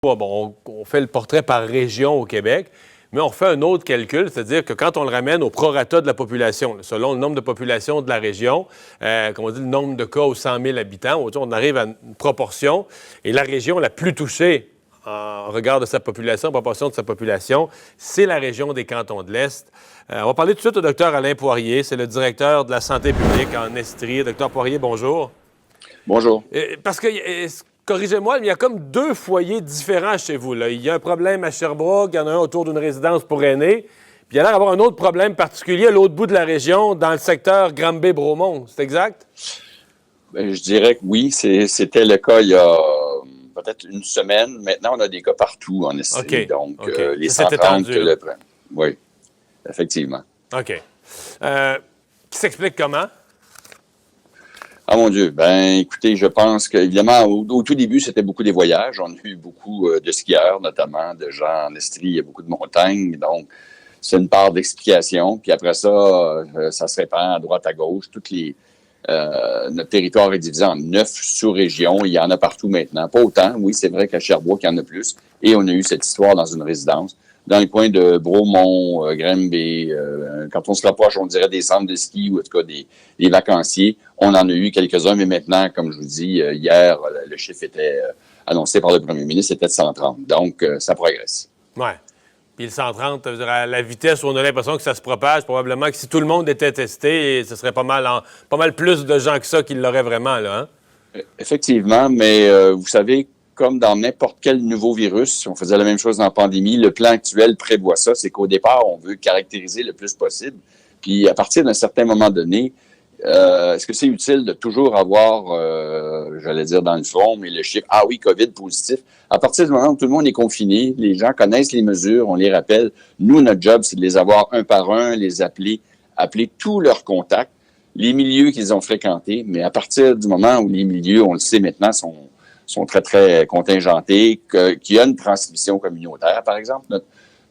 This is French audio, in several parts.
On fait le portrait par région au Québec, mais on fait un autre calcul, c'est-à-dire que quand on le ramène au prorata de la population, là, selon le nombre de population de la région, comme on dit, le nombre de cas aux 100 000 habitants, on arrive à une proportion, et la région la plus touchée en regard de sa population, en proportion de sa population, c'est la région des Cantons de l'Est. On va parler tout de suite au docteur Alain Poirier, c'est le directeur de la santé publique en Estrie. Docteur Poirier, bonjour. Bonjour. Parce que, corrigez-moi, il y a comme deux foyers différents chez vous, là. Il y a un problème à Sherbrooke, il y en a un autour d'une résidence pour aînés, puis il y a l'air d'avoir un autre problème particulier à l'autre bout de la région, dans le secteur Granby-Bromont. C'est exact? Bien, je dirais que oui, c'était le cas il y a peut-être une semaine. Maintenant, on a des cas partout en Estrie. Okay. Donc, okay. les 130 que le... Oui, effectivement. OK. Qui s'explique comment? Ah mon Dieu, ben écoutez, je pense qu'évidemment, au tout début, c'était beaucoup des voyages. On a eu beaucoup de skieurs, notamment, de gens en Estrie. Il y a beaucoup de montagnes, donc c'est une part d'explication. Puis après ça, ça se répand à droite, à gauche. Notre territoire est divisé en 9 sous-régions. Il y en a partout maintenant. Pas autant, oui, c'est vrai qu'à Sherbrooke, il y en a plus. Et on a eu cette histoire dans une résidence. Dans le coin de Bromont, Granby, quand on se rapproche, on dirait des centres de ski ou en tout cas des vacanciers. On en a eu quelques-uns, mais maintenant, comme je vous dis, hier, le chiffre était annoncé par le premier ministre, c'était de 130. Donc, ça progresse. Oui. Puis le 130, à la vitesse où on a l'impression que ça se propage, probablement que si tout le monde était testé, ce serait pas mal plus de gens que ça qui l'auraient vraiment, là. Hein? Effectivement, mais vous savez, comme dans n'importe quel nouveau virus, on faisait la même chose dans la pandémie, le plan actuel prévoit ça, c'est qu'au départ, on veut caractériser le plus possible. Puis à partir d'un certain moment donné, est-ce que c'est utile de toujours avoir, j'allais dire dans le front, mais le chiffre, ah oui, COVID positif. À partir du moment où tout le monde est confiné, les gens connaissent les mesures, on les rappelle. Nous, notre job, c'est de les avoir un par un, les appeler tous leurs contacts, les milieux qu'ils ont fréquentés. Mais à partir du moment où les milieux, on le sait maintenant, sont très, très contingentés, qu'il y a une transmission communautaire, par exemple.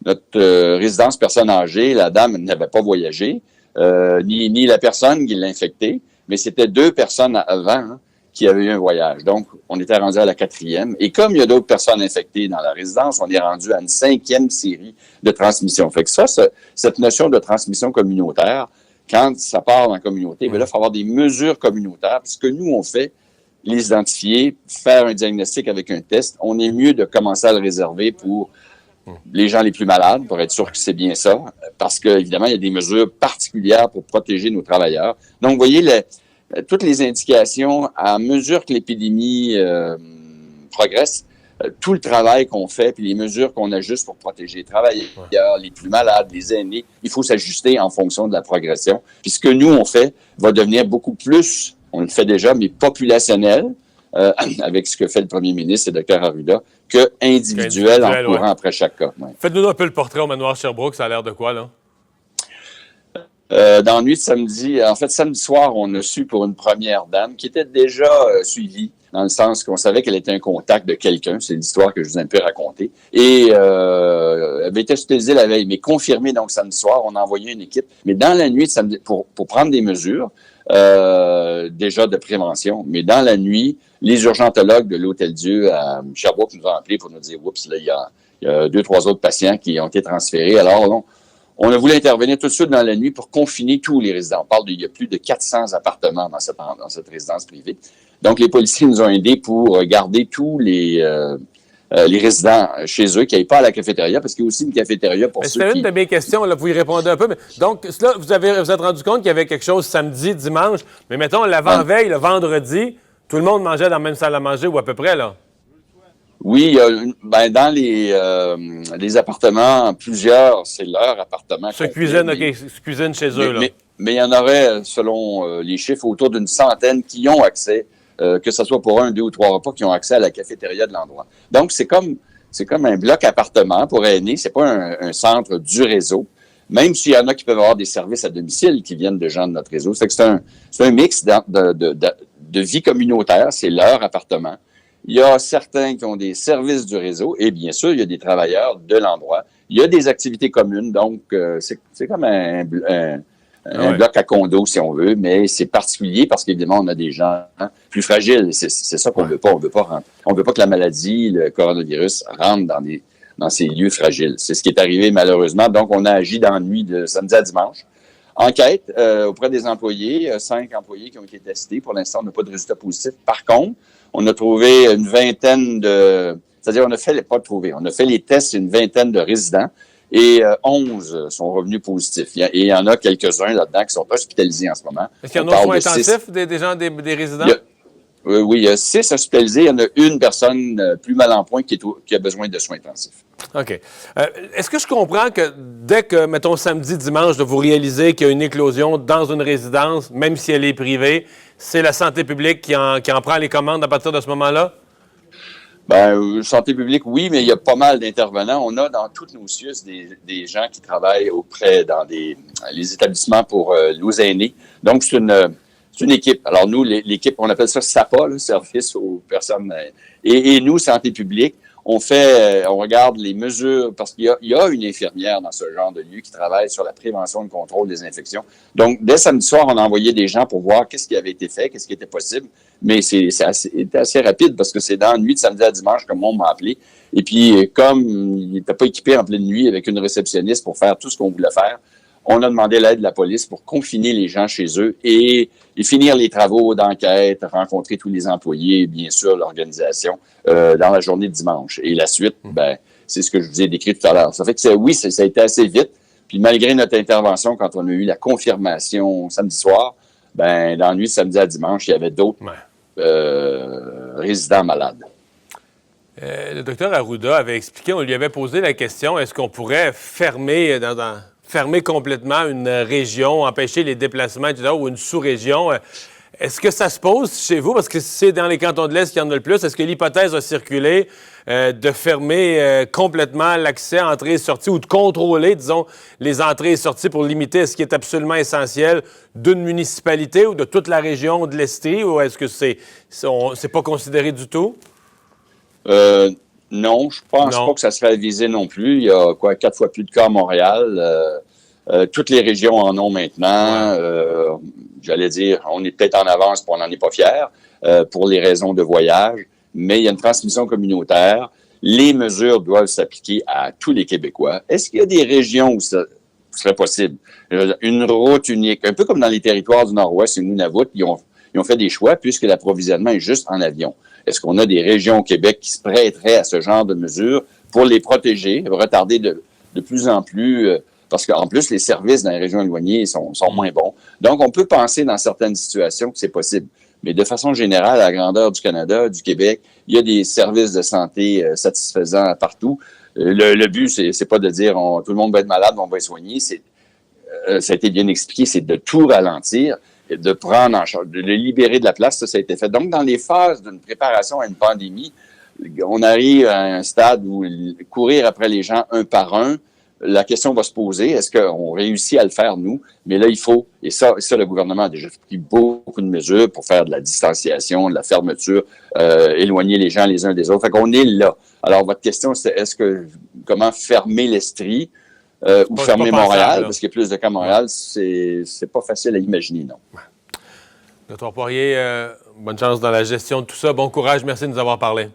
Notre résidence personne âgée, la dame n'avait pas voyagé, ni la personne qui l'a infectée, mais c'était 2 personnes avant qui avaient eu un voyage. Donc, on était rendu à la 4e. Et comme il y a d'autres personnes infectées dans la résidence, on est rendu à une 5e série de transmission. Fait que cette notion de transmission communautaire, quand ça part dans la communauté, bien là, il faut avoir des mesures communautaires. Puis ce que nous, on fait, les identifier, faire un diagnostic avec un test, on est mieux de commencer à le réserver pour les gens les plus malades, pour être sûr que c'est bien ça, parce qu'évidemment, il y a des mesures particulières pour protéger nos travailleurs. Donc, vous voyez, toutes les indications, à mesure que l'épidémie progresse, tout le travail qu'on fait, puis les mesures qu'on ajuste pour protéger les travailleurs, les plus malades, les aînés, il faut s'ajuster en fonction de la progression. Puis ce que nous, on fait, va devenir beaucoup plus, on le fait déjà, mais populationnel, avec ce que fait le premier ministre et le Dr Arruda, que individuel en courant après chaque cas. Ouais. Faites-nous un peu le portrait au manoir Sherbrooke, ça a l'air de quoi, là? Dans la nuit de samedi, en fait, samedi soir, on a su pour une première dame qui était déjà suivie, dans le sens qu'on savait qu'elle était un contact de quelqu'un, c'est l'histoire que je vous ai un peu racontée, et elle avait été hospitalisée la veille, mais confirmée, donc samedi soir, on a envoyé une équipe, mais dans la nuit de samedi, pour prendre des mesures, déjà de prévention, mais dans la nuit, les urgentologues de l'Hôtel-Dieu à Sherbrooke nous ont appelés pour nous dire, oups, là, il y a 2-3 autres patients qui ont été transférés, alors on a voulu intervenir tout de suite dans la nuit pour confiner tous les résidents. On parle il y a plus de 400 appartements dans cette résidence privée. Donc, les policiers nous ont aidés pour garder tous les résidents chez eux qui n'aillent pas à la cafétéria, parce qu'il y a aussi une cafétéria pour ceux qui... C'était une de mes questions, là, vous y répondez un peu. Mais, donc, là, vous êtes rendu compte qu'il y avait quelque chose samedi, dimanche, mais mettons, l'avant-veille, le vendredi, tout le monde mangeait dans la même salle à manger ou à peu près, là? Oui, dans les appartements, plusieurs, c'est leur appartement. Se cuisinent chez eux, là. Mais il y en aurait, selon les chiffres, autour d'une centaine qui ont accès, que ce soit pour 1, 2 ou 3 repas, qui ont accès à la cafétéria de l'endroit. Donc, c'est comme un bloc appartement pour aînés, c'est pas un centre du réseau, même s'il y en a qui peuvent avoir des services à domicile qui viennent de gens de notre réseau. C'est un mix de vie communautaire, c'est leur appartement. Il y a certains qui ont des services du réseau et bien sûr, il y a des travailleurs de l'endroit. Il y a des activités communes, donc c'est comme un un bloc à condo, si on veut, mais c'est particulier parce qu'évidemment, on a des gens plus fragiles. C'est ça qu'on veut pas. On veut pas que la maladie, le coronavirus, rentre dans ces lieux fragiles. C'est ce qui est arrivé malheureusement. Donc, on a agi dans la nuit de samedi à dimanche. Enquête auprès des employés, 5 employés qui ont été testés. Pour l'instant, on n'a pas de résultats positifs. Par contre, on a trouvé une vingtaine c'est-à-dire on a fait les tests sur une vingtaine de résidents et 11 sont revenus positifs. Et il y en a quelques-uns là-dedans qui sont hospitalisés en ce moment. Est-ce qu'il y en a aux soins intensifs des gens, des résidents? Oui, il y a 6 hospitalisés. Il y en a une personne plus mal en point qui a besoin de soins intensifs. OK. Est-ce que je comprends que dès que, mettons, samedi, dimanche, vous réalisez qu'il y a une éclosion dans une résidence, même si elle est privée, c'est la santé publique qui en prend les commandes à partir de ce moment-là? Santé publique, oui, mais il y a pas mal d'intervenants. On a dans toutes nos CIUS des gens qui travaillent dans les établissements pour nos aînés. Donc, c'est une équipe. Alors, nous, l'équipe, on appelle ça SAPA, le service aux personnes. Et nous, santé publique, on regarde les mesures, parce qu'il y a une infirmière dans ce genre de lieu qui travaille sur la prévention et le contrôle des infections. Donc, dès samedi soir, on a envoyé des gens pour voir qu'est-ce qui avait été fait, qu'est-ce qui était possible. Mais c'était assez rapide parce que c'est dans la nuit de samedi à dimanche, comme on m'a appelé. Et puis, comme il n'était pas équipé en pleine nuit avec une réceptionniste pour faire tout ce qu'on voulait faire, on a demandé l'aide de la police pour confiner les gens chez eux et finir les travaux d'enquête, rencontrer tous les employés, bien sûr, l'organisation, dans la journée de dimanche. Et la suite, c'est ce que je vous ai décrit tout à l'heure. Ça fait que ça a été assez vite. Puis malgré notre intervention, quand on a eu la confirmation samedi soir, dans la nuit de samedi à dimanche, il y avait d'autres résidents malades. Le docteur Arruda avait expliqué, on lui avait posé la question, est-ce qu'on pourrait fermer complètement une région, empêcher les déplacements, etc., ou une sous-région. Est-ce que ça se pose chez vous? Parce que c'est dans les cantons de l'Est qu'il y en a le plus. Est-ce que l'hypothèse a circulé de fermer complètement l'accès, entrée et sortie, ou de contrôler, disons, les entrées et sorties pour limiter ce qui est absolument essentiel d'une municipalité ou de toute la région de l'Estrie? Ou est-ce que c'est pas considéré du tout? Non, je pense pas que ça serait avisé non plus. Il y a 4 fois plus de cas à Montréal. Toutes les régions en ont maintenant. J'allais dire, on est peut-être en avance, puis on n'en est pas fiers pour les raisons de voyage, mais il y a une transmission communautaire. Les mesures doivent s'appliquer à tous les Québécois. Est-ce qu'il y a des régions où ça serait possible? Une route unique, un peu comme dans les territoires du Nord-Ouest et Nunavut, ils ont fait des choix puisque l'approvisionnement est juste en avion. Est-ce qu'on a des régions au Québec qui se prêteraient à ce genre de mesures pour les protéger, retarder de plus en plus, parce qu'en plus, les services dans les régions éloignées sont moins bons. Donc, on peut penser dans certaines situations que c'est possible. Mais de façon générale, à la grandeur du Canada, du Québec, il y a des services de santé satisfaisants partout. Le but, c'est pas de dire tout le monde va être malade, on va être soigné. Ça a été bien expliqué, c'est de tout ralentir, de prendre en charge, de le libérer de la place, ça a été fait. Donc, dans les phases d'une préparation à une pandémie, on arrive à un stade où courir après les gens un par un, la question va se poser, est-ce qu'on réussit à le faire, nous? Mais là, il faut, et ça, le gouvernement a déjà pris beaucoup de mesures pour faire de la distanciation, de la fermeture, éloigner les gens les uns des autres. Fait qu'on est là. Alors, votre question, c'est comment fermer l'Estrie? Ou fermer Montréal, parce qu'il y a plus de cas à Montréal, c'est pas facile à imaginer, non. Dr. Poirier, bonne chance dans la gestion de tout ça. Bon courage. Merci de nous avoir parlé.